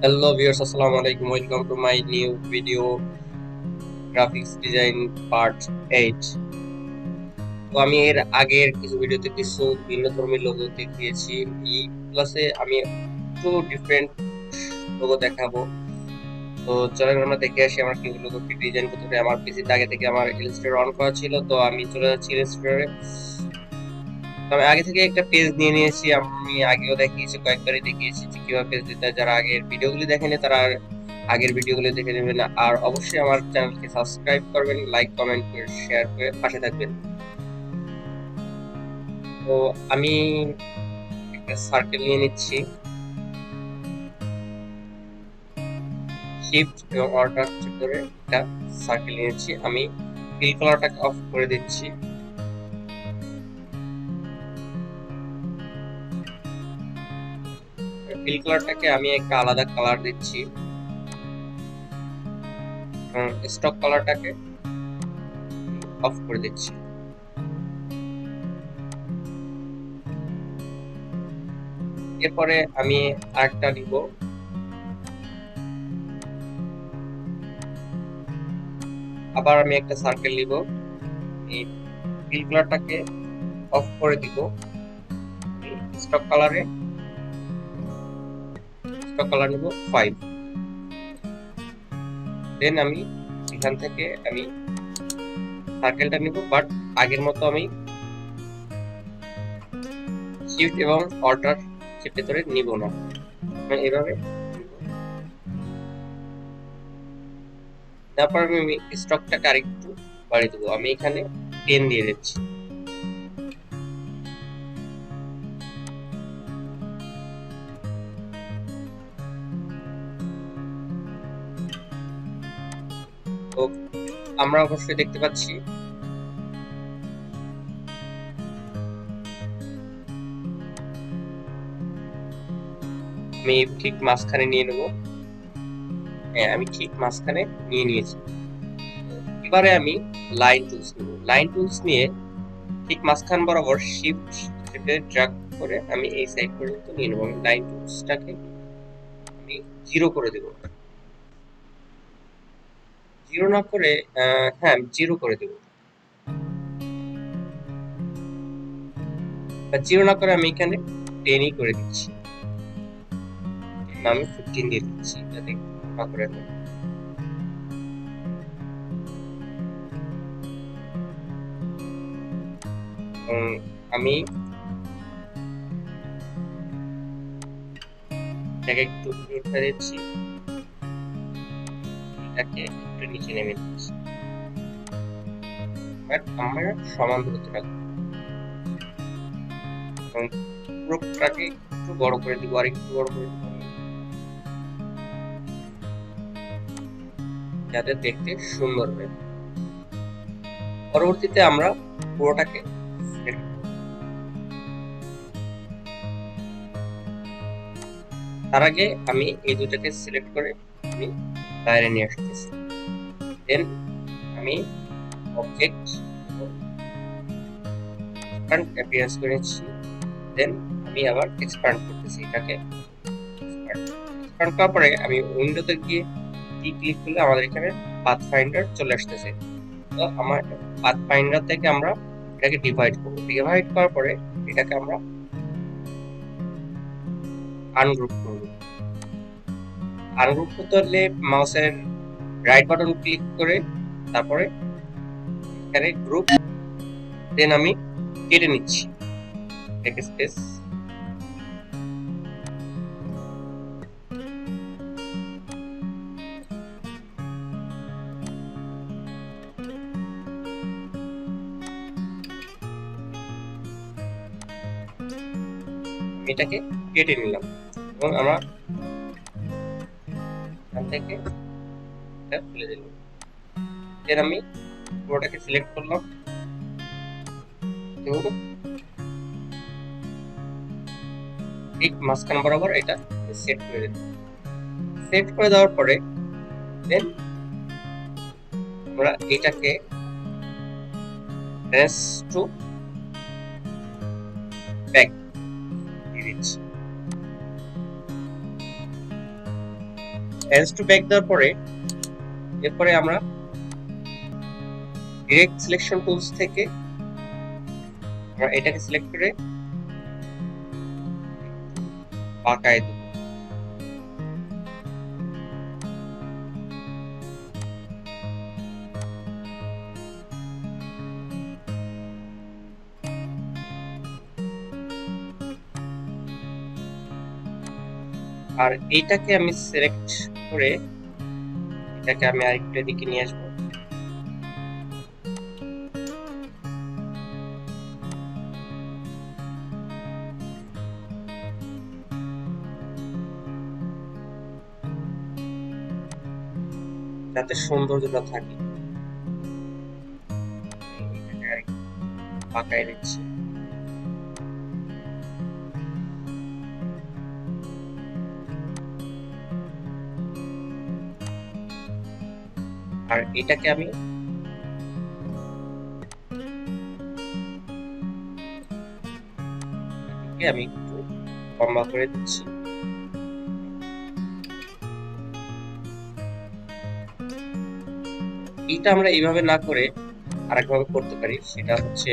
Hello viewers, assalamu alaikum. Welcome to my new video graphics design part 8. তো আমি এর আগের কিছু ভিডিওতে কিছু ভিন্ন ধর্মী লোগো দেখিয়েছি। এই ক্লাসে আমি একটু ডিফারেন্ট লোগো দেখাবো। তো চলেন আমরা দেখে আসি আমার কি লোগোটি ডিজাইন করতে হবে। আমার পিসিতে আগে থেকে আমার ইলাস্ট্রেটর অন করা ছিল, তো আমি চলে যাচ্ছি ইলাস্ট্রেটরে। আমি আগে থেকে একটা পেজ নিয়ে নিয়েছি। আমি আগেও দেখিয়েছি, কয়েকবারই দেখিয়েছি যে কিভাবে পেজ দিতে হয়। যারা আগের ভিডিওগুলি দেখেনি তারা আগের ভিডিওগুলো দেখে নেবেন, আর অবশ্যই আমার চ্যানেলকে সাবস্ক্রাইব করবেন, লাইক কমেন্ট করে শেয়ার করে পাশে থাকবেন। তো আমি একটা সার্কেল নিয়ে নিচ্ছি, শিফট এবং অল্টার ধরে একটা সার্কেল নিয়েছি। আমি ফিল কালারটাকে অফ করে দিচ্ছি। ফিল কালারটাকে আমি একটা আলাদা কালার দিচ্ছি। স্টক কালারটাকে অফ করে দিচ্ছি। এরপরে আমি আরেকটা নিব, আবার আমি একটা সার্কেল নিব, এই ফিল কালারটাকে অফ করে দিব। স্টক কালার নিব 5। দেন আমি এখান থেকে আমি সার্কেলটা নিব, বাট আগের মতো আমি শিফট এবং অল্টার চেপে ধরে নিব না, আমি এভাবে তারপর আমি স্টকটাকে আরেকটু বাড়িয়ে দেবো। আমি এখানে 10 দিয়ে দিচ্ছি। তো আমরা অবশ্যই দেখতে পাচ্ছি আমি ঠিক মাঝখানে নিয়ে নেব। হ্যাঁ, আমি ঠিক মাঝখানে নিয়ে নিয়েছি। এবারে আমি লাইন টুলস নেব। লাইন টুলস নিয়ে ঠিক মাঝখান বরাবর শিফট চেপে ড্র্যাগ করে আমি এই সাইড পর্যন্ত নিয়ে নেব। আমি লাইন টুলসটাকে আমি 0 করে দেব। 0 না করে হ্যাঁ 0 করে দেব। 0 না করে আমি এখানে 10ই করে দিচ্ছি। আমি 15 দিয়ে দিচ্ছি যাতে না করে দেব। আমি এটাকে একটু উঠে দিচ্ছি, এটাকে একটু নিচে নেমে দিচ্ছি। আমরা সমান দূরত্ব রাখবো এবং পুরোটাকে একটু বড় করে দিব, আর একটু বড় করে দিব যাতে দেখতে সুন্দর হয়। পরবর্তীতে আমরা পুরোটাকে তার আগে আমি এই দুটাকে সিলেক্ট করে আমি বাইরে নিয়ে আসতেছি। দেন আমি অবজেক্ট এক্সপ্যান্ড অ্যাপিয়ারেন্স করেছি। দেন আমি আবার এক্সপ্যান্ড করতেছি এটাকে। এক্সপ্যান্ড করার পরে আমি উইন্ডোতে গিয়ে ক্লিক করলে আমাদের এখানে পাথ ফাইন্ডার চলে আসতেছে। তো আমার পাথ ফাইন্ডার থেকে আমরা এটাকে ডিভাইড করব। ডিভাইড করার পরে এটাকে আমরা আনগ্রুপ করব। আনগ্রুপ করতে হলে মাউসের রাইট বাটন ক্লিক করে তারপরে এখানে গ্রুপ, দেন আমি কেটে নিচ্ছি এক স্পেস। এটাকে কেটে নিলাম এবং আমরা এখান থেকে এটা ফেলে দিলাম। এর আমি পুরোটাকে সিলেক্ট করলাম এবং ঠিক মাঝখান বরাবর এটা সেট করে দিলাম। সেট করে দেওয়ার পরে দেন আমরা এটাকে রেস টু ব্যাক দিয়ে দিচ্ছি। অ্যারেঞ্জ টু ব্যাক দেওয়ার পরে এরপরে আমরা ডিরেক্ট সিলেকশন টুলস থেকে আমরা এটাকে সিলেক্ট করে পাকায় দেব। আর এইটাকে আমি সিলেক্ট করে এটাকে আমি আরেকটু এদিকে নিয়ে আসবো। যাতে সৌন্দর্যটা থাকে, এটাকে আরেকটু পাকায় দিচ্ছি। আর এটাকে আমি একটু লম্বা করে দিচ্ছি। এটা আমরা এইভাবে না করে আরেকভাবে করতে পারি, সেটা হচ্ছে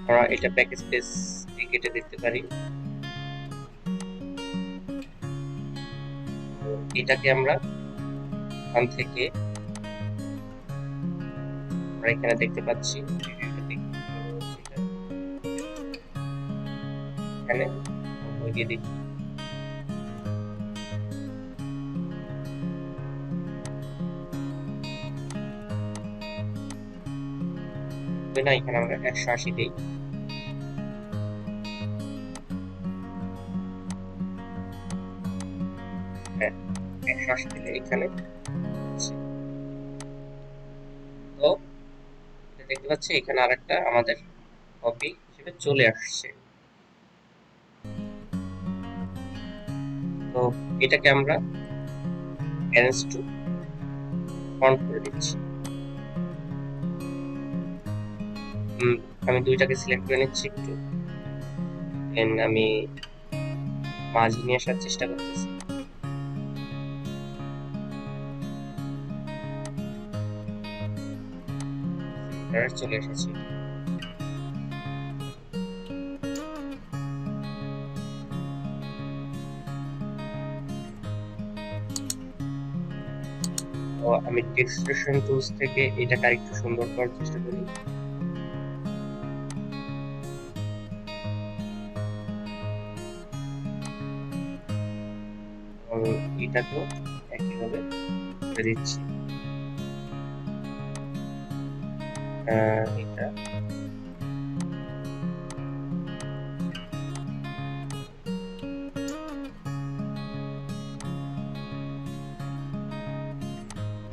আমরা এটা ব্যাক স্পেস কেটে দিতে পারি। এটাকে আমরা এখান থেকে আমরা এখানে দেখতে পাচ্ছি এখানে দিয়ে দিই। না, এখানে আমরা 180 দিই। হ্যাঁ, 180 দিলে এখানে তো দেখতে পাচ্ছি এখানে আরেকটা আমাদের কপি হিসেবে চলে আসছে। তো এটাকে আমরা অ্যারেঞ্জ টু ফন্ট করে দিচ্ছি। আমি দুইটাকে সিলেক্ট করে নিচ্ছি একটু, দেন আমি মাঝে নিয়ে আসার চেষ্টা করতেছি। চলে এসেছি। তো আমি টেক্সটেশন টুলস থেকে এটাকে আরেকটু সুন্দর করার চেষ্টা করি। এটাকেও একইভাবে করে দিচ্ছি। এটা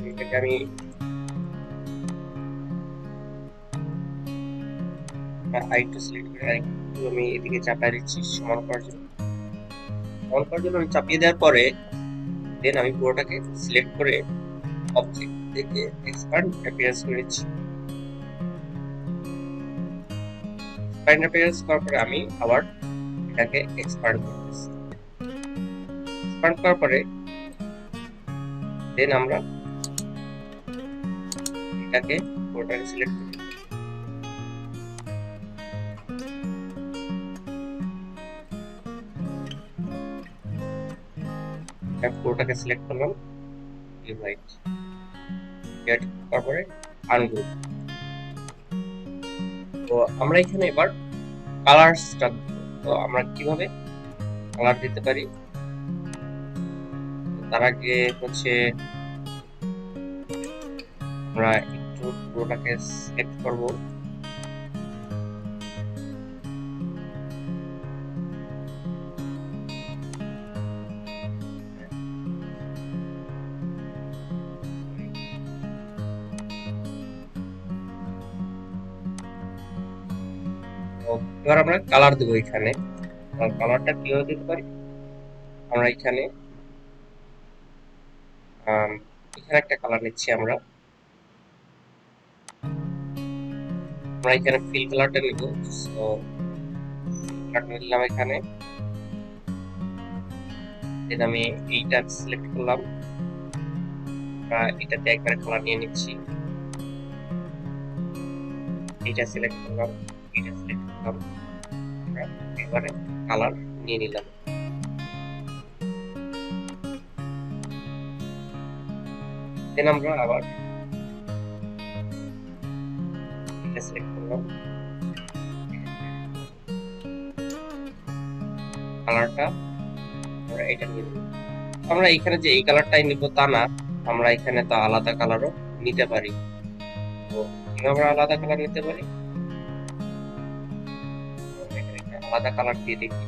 এটাকে আমি আরেকটু সিলেক্ট করে আরেকটু আমি এদিকে চাপিয়ে দিচ্ছি সমান করার জন্য। সমান করার জন্য আমি চাপিয়ে দেওয়ার পরে দেন আমি পুরোটাকে সিলেক্ট করে অবজেক্ট থেকে এক্সপ্যান্ড অ্যাপিয়ারেন্স করে দিচ্ছি। এক্সপ্যান্ড অ্যাপিয়ারেন্স করার পরে আমি আবার এটাকে এক্সপ্যান্ড করতেছি। এক্সপ্যান্ড করার পরে দেন আমরা এটাকে পুরোটাকে সিলেক্ট করি। পুরোটাকে সিলেক্ট করলাম, ডিভাইড গেট তারপরে আনগ্রুপ। তো আমরা এখানে এবার কালারসটা দেব। তো আমরা কিভাবে কালার দিতে পারি, তার আগে হচ্ছে আমরা একটু পুরোটাকে সিলেক্ট করব। এবার আমরা কালার দেবো এখানে। কালারটা কিভাবে দিতে পারি, আমরা এখানে একটা কালার নিচ্ছি। আমরা এখানে ফিল কালারটা নিব। সো কালারটা নিলাম এখানে। দেন আমি এইটা সিলেক্ট করলাম, এটাতে একবারে কালার নিয়ে নিচ্ছি, এইটা সিলেক্ট করলাম, এটা সিলেক্ট করলাম, এবারে কালার নিয়ে নিলাম। দেন আমরা আবার এটা সিলেক্ট করলাম, কালারটা আমরা এটা নিয়ে নিলাম। আমরা এখানে যে এই কালারটাই নিব তা না, আমরা এখানে তো আলাদা কালারও নিতে পারি। তো আমরা আলাদা কালার নিতে পারি, আলাদা কালার দিয়ে দেখি।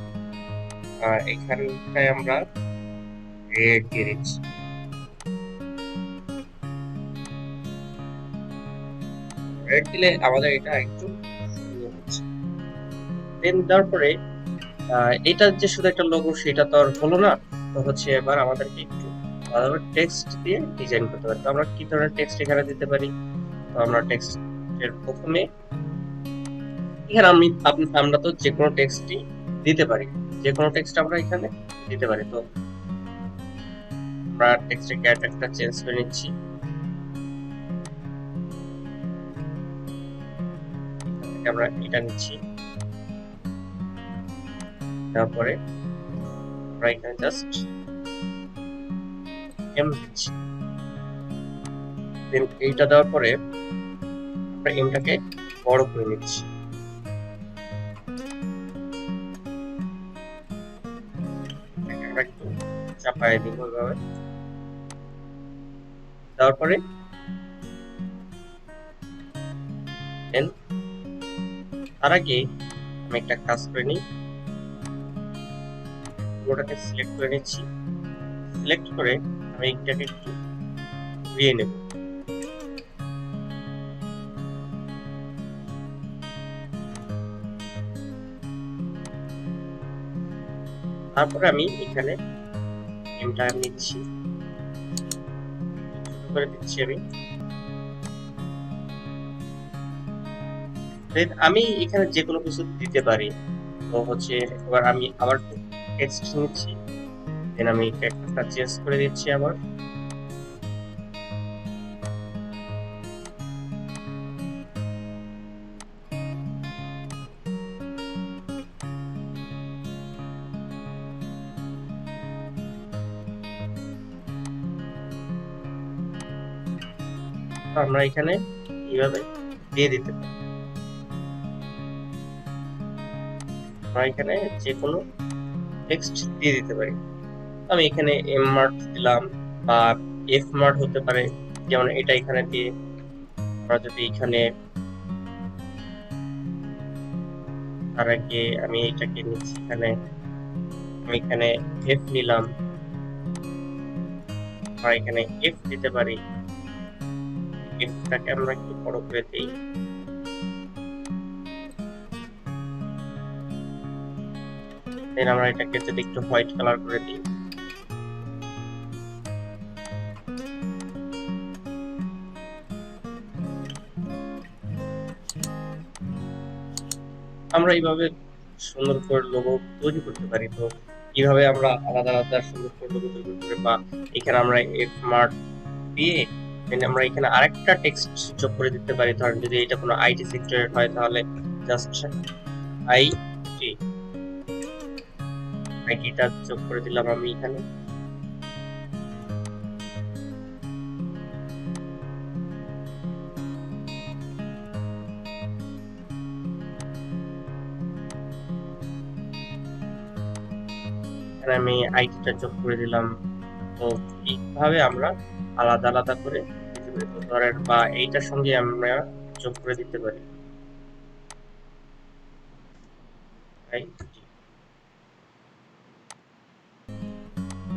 এখানটায় আমরা রেড দিয়ে দিচ্ছি, রেড দিলে আমাদের এটা একটু সুন্দর হচ্ছে। দেন তারপরে এটা যে শুধু একটা লোগো সেটা তো আর হলো না, তো হচ্ছে এবার আমাদেরকে একটু আলাদা টেক্সট দিয়ে ডিজাইন করতে পারি। তো আমরা কি ধরনের টেক্সট এখানে দিতে পারি? তো আমরা টেক্সটের প্রথমে এখানে আমরা তো যে কোনো টেক্সটই দিতে পারি, যে কোনো টেক্সট আমরা এখানে দিতে পারি। তো আমরা টেক্সটের ক্যারেক্টারটা চেঞ্জ করে নিচ্ছি, আমরা এটা নিচ্ছি, তারপরে আমরা এখানে জাস্ট এম দিচ্ছি। দেন এইটা দেওয়ার পরে আমরা এমটাকে বড় করে নিচ্ছি, আমরা একটু চাপায় দিব এভাবে। তারপরে তার আগে আমি একটা কাজ করে নিই, পুরোটাকে সিলেক্ট করে নিচ্ছি, সিলেক্ট করে আমি এইটাকে একটু ঘুরিয়ে নেব। তারপরে আমি এখানে এমটা নিচ্ছি, ছোট করে দিচ্ছি আমি এখানে যে কোনো কিছু দিতে পারি। তো হচ্ছে এবার আমি আবার টেক্সট নিচ্ছি, দেন আমি ক্যারেক্টারটা চেঞ্জ করে দিচ্ছি আবার। আমরা এখানে এইভাবে দিয়ে দিতে পারি, আমরা এখানে যে কোনো টেক্সট দিয়ে দিতে পারি। আমি এখানে এম মার্ক দিলাম বা এফ মার্ক হতে পারে, যেমন এটা এখানে দিয়ে আমরা যদি এখানে তার আগে আমি এটাকে নিচ্ছি, এখানে আমি এখানে এফ নিলাম, আমরা এখানে এফ দিতে পারি, এফটাকে আমরা একটু বড় করে দিই। দেন আমরা এটাকে যদি একটু হোয়াইট কালার করে দিই, আমরা এইভাবে সুন্দর করে লোগো তৈরি করতে পারি। তো কিভাবে আমরা আলাদা আলাদা সুন্দর করে লোগো তৈরি করতে পারি, বা এখানে আমরা এফ মার্ক দিয়ে আমরা এখানে আরেকটা টেক্সট যোগ করে দিতে পারি। ধরেন যদি এটা কোনো আইটি সেক্টরের হয় তাহলে জাস্ট আইটিটা যোগ করে দিলাম আমি এখানে। আমি আইটিটা যোগ করে দিলাম। তো এইভাবে আমরা আলাদা আলাদা করে ধরেন বা এইটার সঙ্গে আমরা যোগ করে দিতে পারি।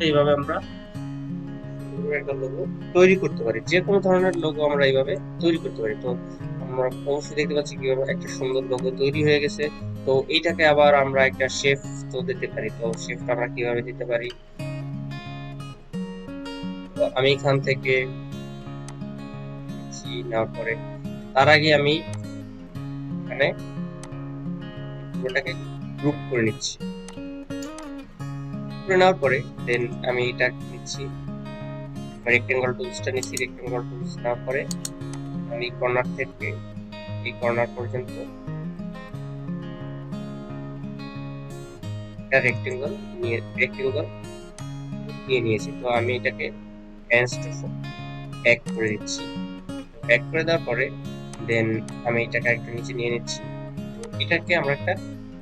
এইভাবে আমরা একটা লোগো তৈরি করতে পারি, যে কোনো ধরনের লোগো আমরা এইভাবে তৈরি করতে পারি। তো আমরা অবশ্যই দেখতে পাচ্ছি কিভাবে একটা সুন্দর লোগো তৈরি হয়ে গেছে। তো এইটাকে আবার আমরা একটা শেপ তো দিতে পারি। তো শেপটা আমরা কিভাবে দিতে পারি, তো আমি এখান থেকে নেওয়ার পরে তার আগে আমি এখানে পুরোটাকে গ্রুপ করে নিচ্ছি। করে নেওয়ার পরে দেন আমি এটা নিচ্ছি, রেক্টেঙ্গল টুলসটা নিচ্ছি। রেক্টেঙ্গল টুলস নেওয়ার পরে আমি কর্নার থেকে এই কর্নার পর্যন্ত একটা রেক্টেঙ্গল নিয়ে নিয়েছি। তো আমি এটাকে হ্যান্ডস টু ব্যাক করে দিচ্ছি। ব্যাক করে দেওয়ার পরে দেন আমি এটাকে একটু নিচে নিয়ে নিচ্ছি। এটাকে আমরা একটা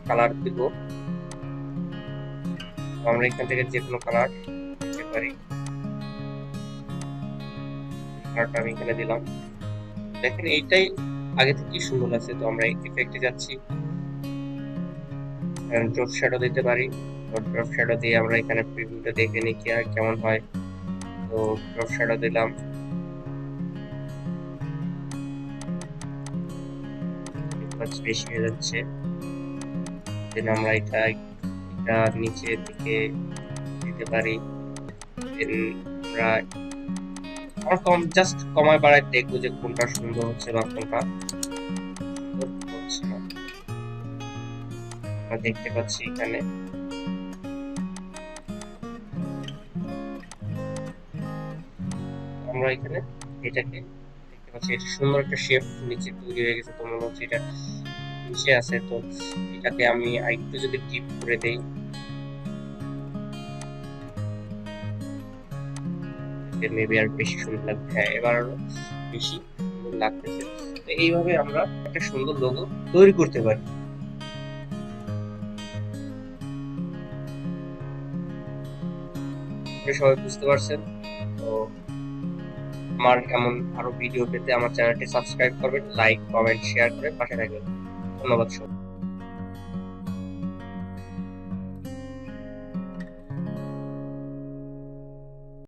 কালার দিব। আমরা এখান থেকে যে কোনো কালার দিতে পারি। কালারটা আমি এখানে দিলাম। দেখেন এইটাই আগে থেকে সুন্দর লাগছে। তো আমরা ইফেক্টে যাচ্ছি, ড্রপ শ্যাডো দিতে পারি। ড্রপ শ্যাডো দিয়ে আমরা এখানে প্রিভিউটা দেখে নিই কেমন হয়। তো ড্রপ শ্যাডো দিলাম, বেশি হয়ে যাচ্ছে। দেন আমরা এটা নিচের দিকে দিতে পারি। দেন আমরা জাস্ট কমায় বাড়ায় দেখবো যে কোনটা সুন্দর হচ্ছে বা কোনটা হচ্ছে না। আমরা দেখতে পাচ্ছি এখানে আমরা এখানে এটাকে দেখতে পাচ্ছি, এটা সুন্দর একটা শেপ নিচে তৈরি হয়ে গেছে। তো মনে হচ্ছে এটা নিচে আছে। তো এটাকে আমি আরেকটু যদি ডিপ করে দেই, মেবি আর বেশি সুন্দর লাগবে। হ্যাঁ, এবার আরো বেশি সুন্দর লাগতেছে। তো এইভাবে আমরা একটা সুন্দর লোগো তৈরি করতে পারি। সবাই বুঝতে পারছেন? তো আমার এমন আরো ভিডিও পেতে আমার চ্যানেলটি সাবস্ক্রাইব করবেন, লাইক, কমেন্ট, শেয়ার করে পাশে থাকবেন। ধন্যবাদ সবাই।